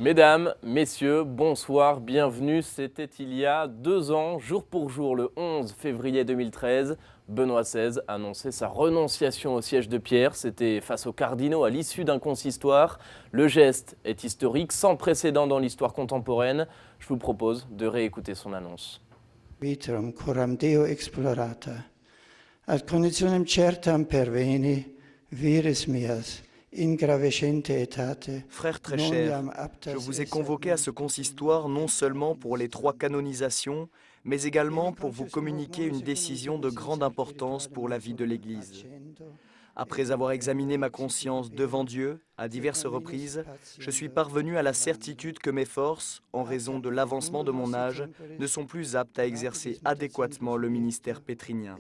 Mesdames, messieurs, bonsoir, bienvenue. C'était il y a 2 ans, jour pour jour, le 11 février 2013. Benoît XVI annonçait sa renonciation au siège de Pierre. C'était face aux cardinaux à l'issue d'un consistoire. Le geste est historique, sans précédent dans l'histoire contemporaine. Je vous propose de réécouter son annonce. Viterum coram Deo explorata, ad conditionem certam perveni, vires mias, in gravescente etate. Frères très chers, je vous ai convoqué à ce consistoire non seulement pour les 3 canonisations, mais également pour vous communiquer une décision de grande importance pour la vie de l'Église. Après avoir examiné ma conscience devant Dieu à diverses reprises, je suis parvenu à la certitude que mes forces, en raison de l'avancement de mon âge, ne sont plus aptes à exercer adéquatement le ministère pétrinien.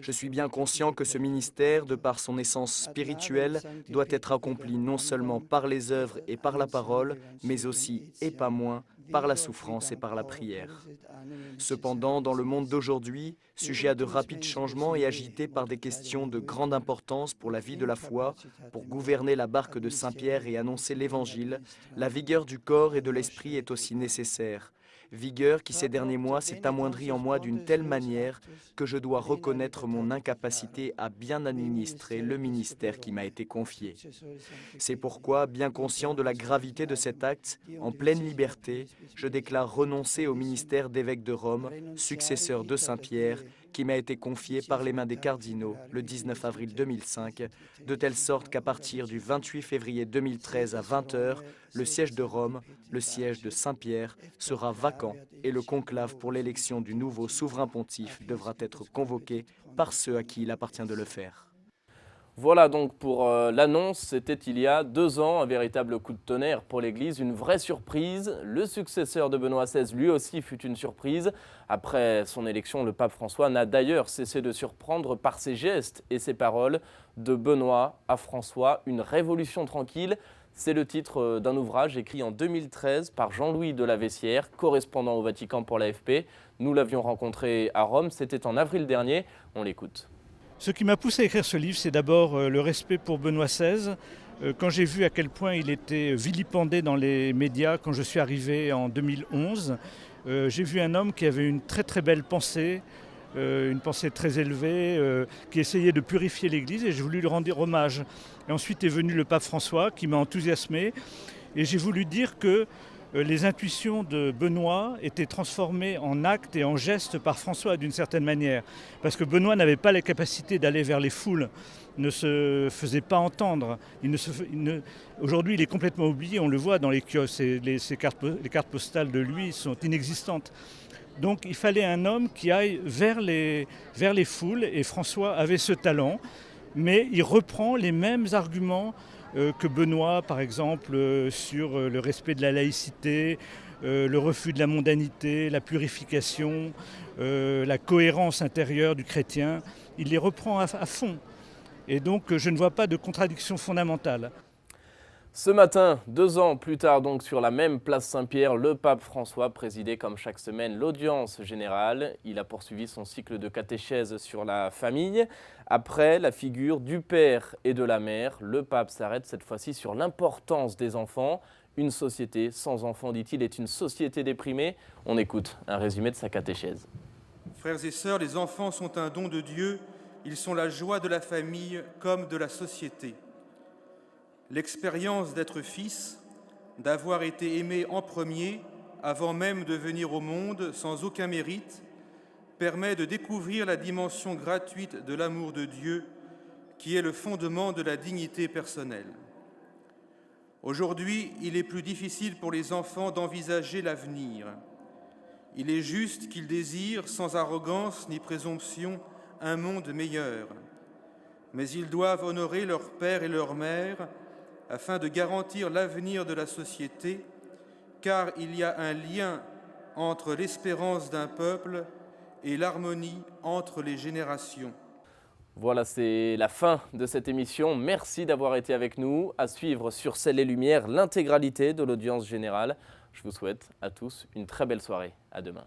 Je suis bien conscient que ce ministère, de par son essence spirituelle, doit être accompli non seulement par les œuvres et par la parole, mais aussi, et pas moins, par la souffrance et par la prière. Cependant, dans le monde d'aujourd'hui, sujet à de rapides changements et agité par des questions de grande importance pour la vie de la foi, pour gouverner la barque de Saint-Pierre et annoncer l'Évangile, la vigueur du corps et de l'esprit est aussi nécessaire. Vigueur qui ces derniers mois s'est amoindrie en moi d'une telle manière que je dois reconnaître mon incapacité à bien administrer le ministère qui m'a été confié. C'est pourquoi, bien conscient de la gravité de cet acte, en pleine liberté, je déclare renoncer au ministère d'évêque de Rome, successeur de Saint-Pierre, qui m'a été confié par les mains des cardinaux le 19 avril 2005, de telle sorte qu'à partir du 28 février 2013 à 20 h, le siège de Rome, le siège de Saint-Pierre, sera vacant et le conclave pour l'élection du nouveau souverain pontife devra être convoqué par ceux à qui il appartient de le faire. Voilà donc pour l'annonce, c'était il y a 2 ans, un véritable coup de tonnerre pour l'Église, une vraie surprise. Le successeur de Benoît XVI, lui aussi, fut une surprise. Après son élection, le pape François n'a d'ailleurs cessé de surprendre par ses gestes et ses paroles. De Benoît à François, une révolution tranquille. C'est le titre d'un ouvrage écrit en 2013 par Jean-Louis de la Vessière, correspondant au Vatican pour l'AFP. Nous l'avions rencontré à Rome, c'était en avril dernier. On l'écoute. Ce qui m'a poussé à écrire ce livre, c'est d'abord le respect pour Benoît XVI. Quand j'ai vu à quel point il était vilipendé dans les médias quand je suis arrivé en 2011, j'ai vu un homme qui avait une très très belle pensée, une pensée très élevée, qui essayait de purifier l'Église et j'ai voulu lui rendre hommage. Et ensuite est venu le pape François qui m'a enthousiasmé et j'ai voulu dire que les intuitions de Benoît étaient transformées en actes et en gestes par François d'une certaine manière. Parce que Benoît n'avait pas la capacité d'aller vers les foules, ne se faisait pas entendre. Aujourd'hui, il est complètement oublié, on le voit dans les kiosques, les cartes postales de lui sont inexistantes. Donc il fallait un homme qui aille vers les foules et François avait ce talent, mais il reprend les mêmes arguments que Benoît, par exemple, sur le respect de la laïcité, le refus de la mondanité, la purification, la cohérence intérieure du chrétien. Il les reprend à fond. Et donc, je ne vois pas de contradiction fondamentale. Ce matin, 2 ans plus tard, donc sur la même place Saint-Pierre, le pape François présidait comme chaque semaine l'audience générale. Il a poursuivi son cycle de catéchèse sur la famille. Après la figure du père et de la mère, le pape s'arrête cette fois-ci sur l'importance des enfants. Une société sans enfants, dit-il, est une société déprimée. On écoute un résumé de sa catéchèse. Frères et sœurs, les enfants sont un don de Dieu. Ils sont la joie de la famille comme de la société. L'expérience d'être fils, d'avoir été aimé en premier, avant même de venir au monde, sans aucun mérite, permet de découvrir la dimension gratuite de l'amour de Dieu, qui est le fondement de la dignité personnelle. Aujourd'hui, il est plus difficile pour les enfants d'envisager l'avenir. Il est juste qu'ils désirent, sans arrogance ni présomption, un monde meilleur. Mais ils doivent honorer leur père et leur mère, afin de garantir l'avenir de la société, car il y a un lien entre l'espérance d'un peuple et l'harmonie entre les générations. Voilà, c'est la fin de cette émission. Merci d'avoir été avec nous. À suivre sur Ciel et Lumière l'intégralité de l'audience générale. Je vous souhaite à tous une très belle soirée. À demain.